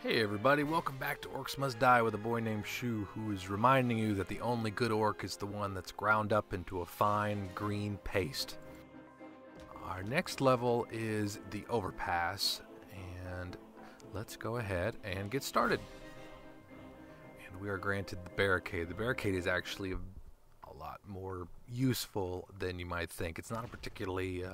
Hey everybody, welcome back to Orcs Must Die with a boy named Shue, who is reminding you that the only good orc is the one that's ground up into a fine green paste. Our next level is the Overpass, and let's go ahead and get started. And we are granted the barricade. The barricade is actually a lot more useful than you might think. It's not a particularly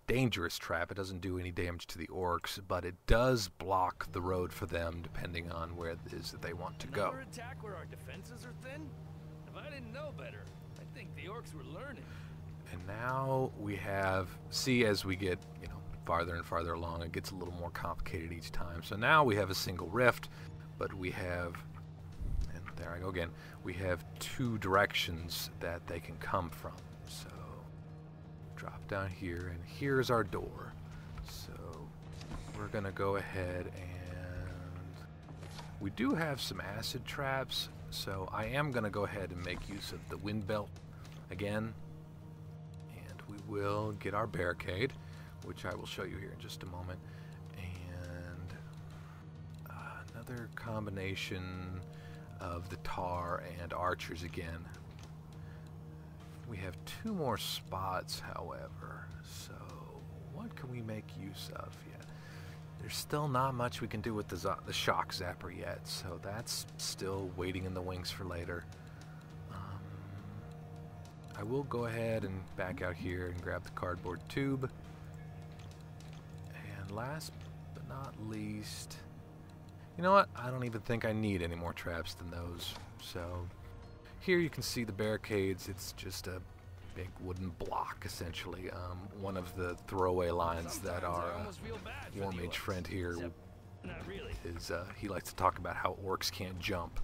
dangerous trap. It doesn't do any damage to the orcs, but it does block the road for them depending on where it is that they want to go. Another attack where our defenses are thin? If I didn't know better, I think the orcs were learning. And now we have, see, as we get, farther and farther along, it gets a little more complicated each time. So now we have a single rift, but we have, and there I go again, we have two directions that they can come from. So drop down here, and here's our door. So we're gonna go ahead and we do have some acid traps, so I am gonna go ahead and make use of the wind belt again, and we will get our barricade, which I will show you here in just a moment, and another combination of the tar and archers again. We have two more spots, however, so what can we make use of yet? There's still not much we can do with the shock zapper yet, so that's still waiting in the wings for later. I will go ahead and back out here and grab the cardboard tube. And last but not least, you know what? I don't even think I need any more traps than those, so here you can see the barricades. It's just a big wooden block, essentially. One of the throwaway lines that our War Mage friend here is, he likes to talk about how orcs can't jump.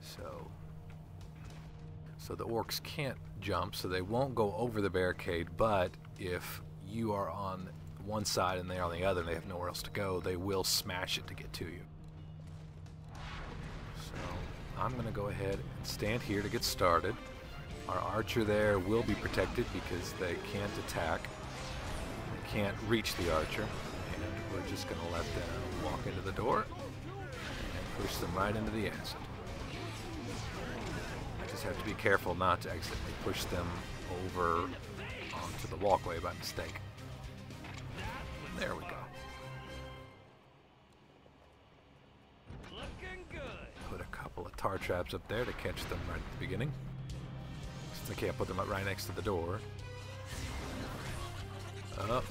So the orcs can't jump, so they won't go over the barricade, but if you are on one side and they're on the other and they have nowhere else to go, they will smash it to get to you. I'm going to go ahead and stand here to get started. Our archer there will be protected because they can't attack. They can't reach the archer. And we're just going to let them walk into the door and push them right into the acid. I just have to be careful not to accidentally push them over onto the walkway by mistake. There we go. Tar traps up there to catch them right at the beginning, since I can't put them up right next to the door. Oh,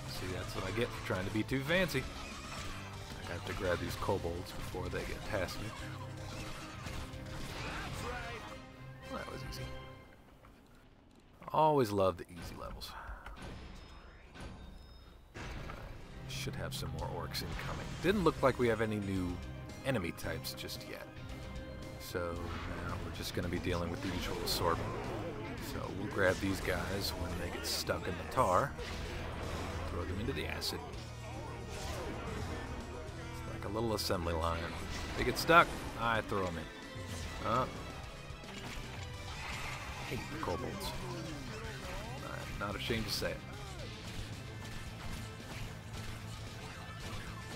see, that's what I get for trying to be too fancy. I have to grab these kobolds before they get past me. Well, that was easy. Always love the easy levels. Should have some more orcs incoming. Didn't look like we have any new enemy types just yet. So now we're just going to be dealing with the usual assortment. So we'll grab these guys when they get stuck in the tar, throw them into the acid. It's like a little assembly line. They get stuck, I throw them in. Hate the kobolds. I'm not ashamed to say it.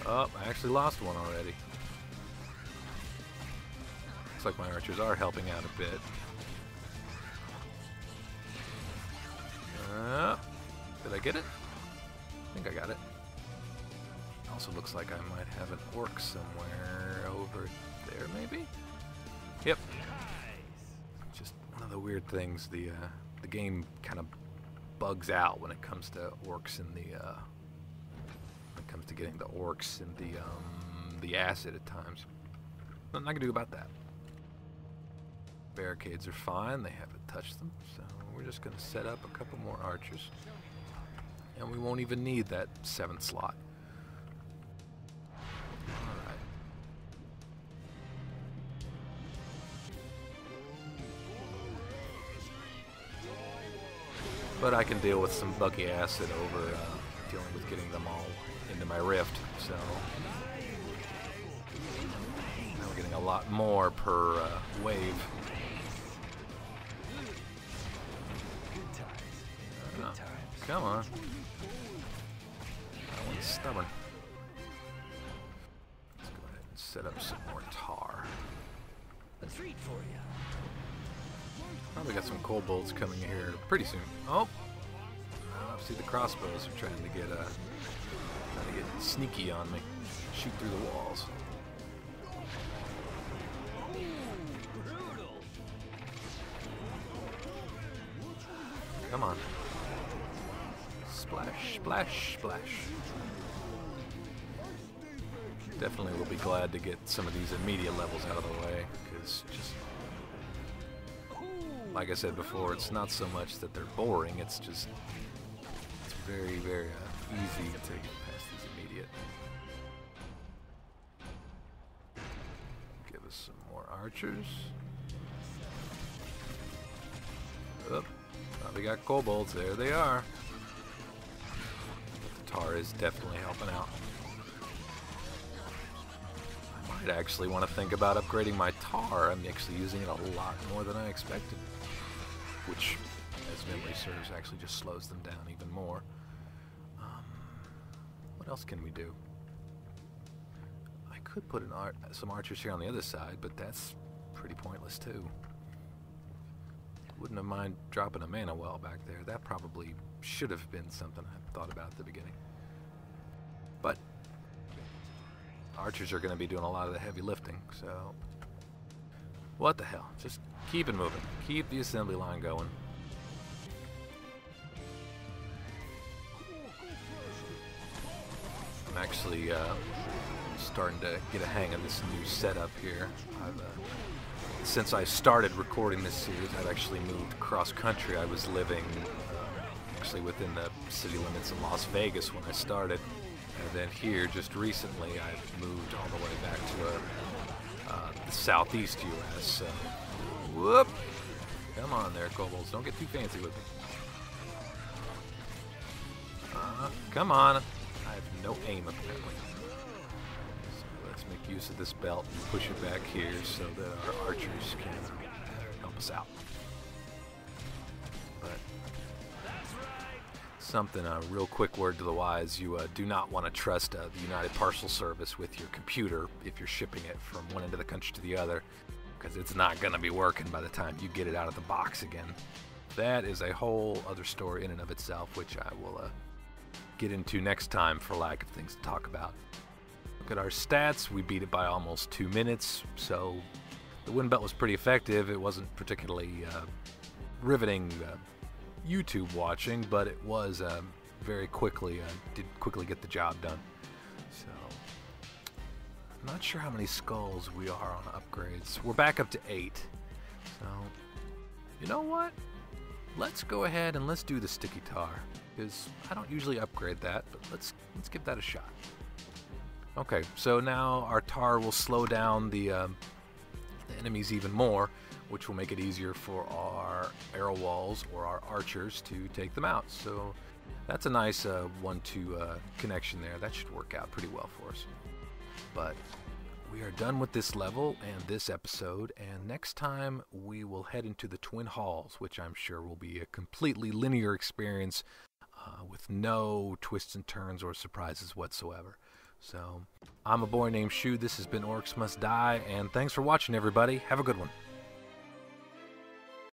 Oh, I actually lost one already. Looks like my archers are helping out a bit. Did I get it? I think I got it. Also looks like I might have an orc somewhere over there, maybe? Yep. Just one of the weird things. The game kind of bugs out when it comes to orcs and when it comes to getting the orcs and the acid at times. Nothing I can do about that. Barricades are fine, they haven't touched them, so we're just going to set up a couple more archers. And we won't even need that 7th slot. Alright. But I can deal with some buggy acid over dealing with getting them all into my rift, so now we're getting a lot more per wave. Come on. That one's stubborn. Let's go set up some more tar. A treat for you. Probably got some kobolds coming here pretty soon. Oh! See, the crossbows are trying to get sneaky on me. Shoot through the walls. Come on. Splash, splash, splash. Definitely will be glad to get some of these immediate levels out of the way, because just like I said before, it's not so much that they're boring, it's just it's very, very easy to get past these immediate. Give us some more archers. Oh, we got kobolds, there they are. The tar is definitely helping out. I might actually want to think about upgrading my tar. I'm actually using it a lot more than I expected, which, as memory serves, actually just slows them down even more. What else can we do? I could put some archers here on the other side, but that's pretty pointless too. Wouldn't have mind dropping a mana well back there. That probably should have been something I thought about at the beginning. But archers are going to be doing a lot of the heavy lifting, so what the hell? Just keep it moving. Keep the assembly line going. I'm actually starting to get a hang of this new setup here. Since I started recording this series, I've actually moved cross-country. I was living actually within the city limits of Las Vegas when I started. And then here, just recently, I've moved all the way back to the southeast U.S. So, whoop! Come on there, kobolds. Don't get too fancy with me. Come on. I have no aim, apparently. So let's make use of this belt and push it back here so that our archers can help us out. But something, a real quick word to the wise, you do not want to trust the United Parcel Service with your computer if you're shipping it from one end of the country to the other, because it's not going to be working by the time you get it out of the box again. That is a whole other story in and of itself, which I will get into next time for lack of things to talk about. Look at our stats. We beat it by almost 2 minutes, so the wind belt was pretty effective. It wasn't particularly riveting YouTube watching, but it was very quickly, did quickly get the job done. So, I'm not sure how many skulls we are on upgrades. We're back up to 8. So, you know what? Let's go ahead and let's do the sticky tar, because I don't usually upgrade that, but let's give that a shot. Okay, so now our tar will slow down the enemies even more, which will make it easier for our arrow walls or our archers to take them out. So that's a nice 1-2 connection there. That should work out pretty well for us. But we are done with this level and this episode, and next time we will head into the Twin Halls, which I'm sure will be a completely linear experience with no twists and turns or surprises whatsoever. So, I'm a boy named Shue. This has been Orcs Must Die, and thanks for watching, everybody. Have a good one.